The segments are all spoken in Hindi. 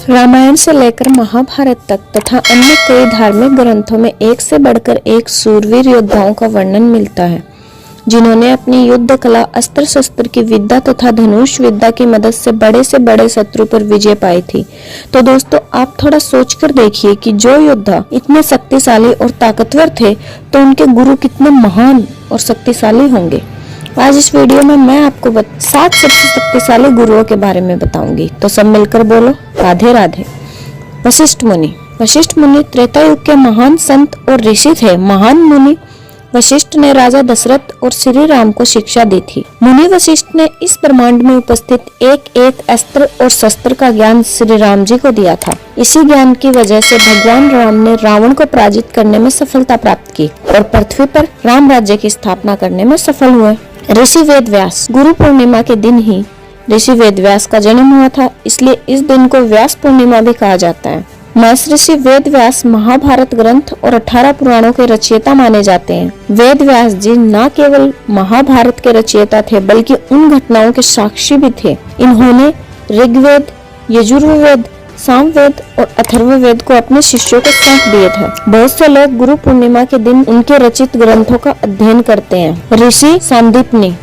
रामायण से लेकर महाभारत तक तथा अन्य कई धार्मिक ग्रंथों में एक से बढ़कर एक सूरवीर योद्धाओं का वर्णन मिलता है, जिन्होंने अपनी युद्ध कला, अस्त्र शस्त्र की विद्या तथा धनुष विद्या की मदद से बड़े शत्रु पर विजय पाई थी। तो दोस्तों, आप थोड़ा सोचकर देखिए कि जो योद्धा इतने शक्तिशाली और ताकतवर थे, तो उनके गुरु कितने महान और शक्तिशाली होंगे। आज इस वीडियो में मैं आपको 7 सबसे शक्तिशाली गुरुओं के बारे में बताऊंगी। तो सब मिलकर बोलो राधे राधे। वशिष्ठ मुनि त्रेता युग के महान संत और ऋषि थे। महान मुनि वशिष्ठ ने राजा दशरथ और श्री राम को शिक्षा दी थी। मुनि वशिष्ठ ने इस ब्रह्मांड में उपस्थित एक एक अस्त्र और शस्त्र का ज्ञान श्री राम जी को दिया था। इसी ज्ञान की वजह से भगवान राम ने रावण को पराजित करने में सफलता प्राप्त की और पृथ्वी पर राम राज्य की स्थापना करने में सफल हुए। ऋषि वेदव्यास, गुरु पूर्णिमा के दिन ही ऋषि वेदव्यास का जन्म हुआ था, इसलिए इस दिन को व्यास पूर्णिमा भी कहा जाता है। महर्षि वेदव्यास महाभारत ग्रंथ और 18 पुराणों के रचयिता माने जाते हैं। वेदव्यास जी न केवल महाभारत के रचयिता थे, बल्कि उन घटनाओं के साक्षी भी थे। इन्होंने ऋग्वेद, यजुर्वेद, सामवेद और अथर्ववेद को अपने शिष्यों को सौंप दिए थे। बहुत से लोग गुरु पूर्णिमा के दिन उनके रचित ग्रंथों का अध्ययन करते हैं। ऋषि संदीपनी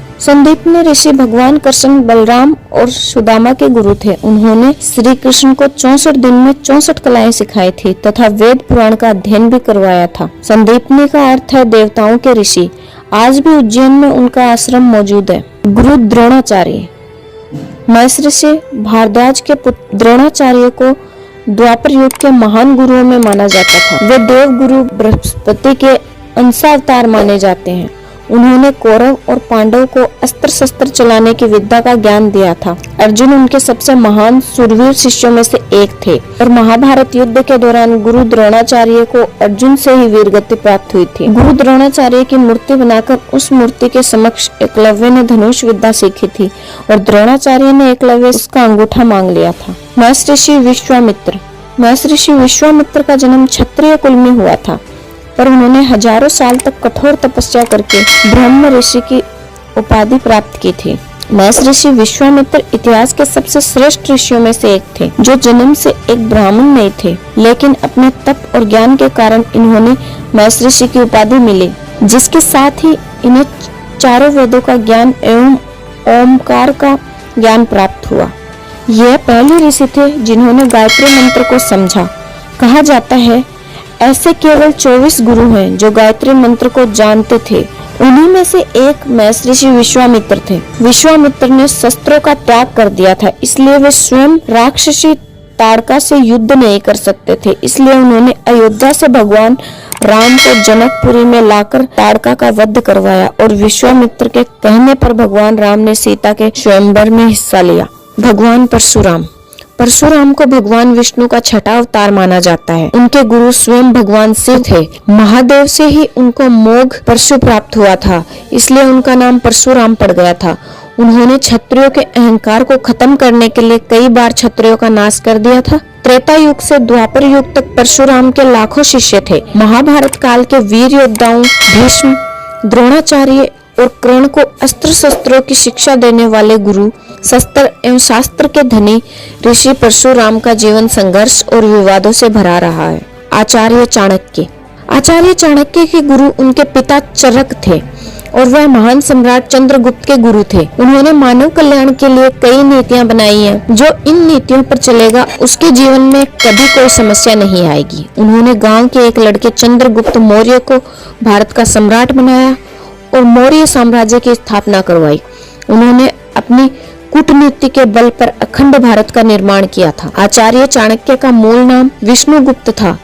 ऋषि भगवान कृष्ण, बलराम और सुदामा के गुरु थे। उन्होंने श्री कृष्ण को 64 दिन में 64 कलाएं सिखाई थी तथा वेद पुराण का अध्ययन भी करवाया था। संदीपनी का अर्थ है देवताओं के ऋषि। आज भी उज्जैन में उनका आश्रम मौजूद है। गुरु द्रोणाचार्य, महर्षि भारद्वाज के पुत्र द्रोणाचार्य को द्वापर युग के महान गुरुओं में माना जाता था। वे देव गुरु बृहस्पति के अंशावतार माने जाते हैं। उन्होंने कौरव और पांडव को अस्त्र शस्त्र चलाने की विद्या का ज्ञान दिया था। अर्जुन उनके सबसे महान सूरवीर शिष्यों में से एक थे और महाभारत युद्ध के दौरान गुरु द्रोणाचार्य को अर्जुन से ही वीरगति प्राप्त हुई थी। गुरु द्रोणाचार्य की मूर्ति बनाकर उस मूर्ति के समक्ष एकलव्य ने धनुष विद्या सीखी थी और द्रोणाचार्य ने एकलव्य का अंगूठा मांग लिया था। महर्षि विश्वामित्र का जन्म क्षत्रिय कुल में हुआ था, पर उन्होंने हजारों साल तक कठोर तपस्या करके ब्रह्म ऋषि की उपाधि प्राप्त की थी। महर्षि विश्वामित्र इतिहास के सबसे श्रेष्ठ ऋषियों में से एक थे, जो जन्म से एक ब्राह्मण नहीं थे, लेकिन अपने तप और ज्ञान के कारण इन्होंने महर्षि की उपाधि मिली, जिसके साथ ही इन्हें चारों वेदों का ज्ञान एवं ओमकार का ज्ञान प्राप्त हुआ। यह पहले ऋषि थे जिन्होंने गायत्री मंत्र को समझा। कहा जाता है ऐसे केवल 24 गुरु हैं जो गायत्री मंत्र को जानते थे। उन्हीं में से एक महर्षि विश्वामित्र थे। विश्वामित्र ने शस्त्रों का त्याग कर दिया था, इसलिए वे स्वयं राक्षसी ताड़का से युद्ध नहीं कर सकते थे। इसलिए उन्होंने अयोध्या से भगवान राम को जनकपुरी में लाकर ताड़का का वध करवाया और विश्वामित्र के कहने पर भगवान राम ने सीता के स्वयंवर में हिस्सा लिया। भगवान परशुराम को भगवान विष्णु का छठा अवतार माना जाता है। उनके गुरु स्वयं भगवान शिव थे। महादेव से ही उनको मोघ परशु प्राप्त हुआ था, इसलिए उनका नाम परशुराम पड़ गया था। उन्होंने क्षत्रियों के अहंकार को खत्म करने के लिए कई बार क्षत्रियों का नाश कर दिया था। त्रेता युग से द्वापर युग तक परशुराम के लाखों शिष्य थे। महाभारत काल के वीर योद्धाओं भीष्म, द्रोणाचार्य और कर्ण को अस्त्र शस्त्रों की शिक्षा देने वाले गुरु, शस्त्र एवं शास्त्र के धनी ऋषि परशुराम का जीवन संघर्ष और विवादों से भरा रहा है। आचार्य चाणक्य के गुरु उनके पिता चरक थे और वह महान सम्राट चंद्रगुप्त के गुरु थे। उन्होंने मानव कल्याण के लिए कई नीतियां बनाई हैं। जो इन नीतियों पर चलेगा उसके जीवन में कभी कोई समस्या नहीं आएगी। उन्होंने गांव के एक लड़के चंद्रगुप्त मौर्य को भारत का सम्राट बनाया और मौर्य साम्राज्य की स्थापना करवाई। उन्होंने अपनी कूटनीति के बल पर अखंड भारत का निर्माण किया था। आचार्य चाणक्य का मूल नाम विष्णुगुप्त था।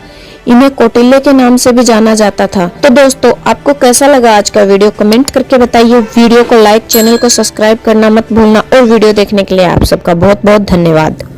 इन्हें कौटिल्य के नाम से भी जाना जाता था। तो दोस्तों, आपको कैसा लगा आज का वीडियो, कमेंट करके बताइए। वीडियो को लाइक, चैनल को सब्सक्राइब करना मत भूलना और वीडियो देखने के लिए आप सबका बहुत बहुत धन्यवाद।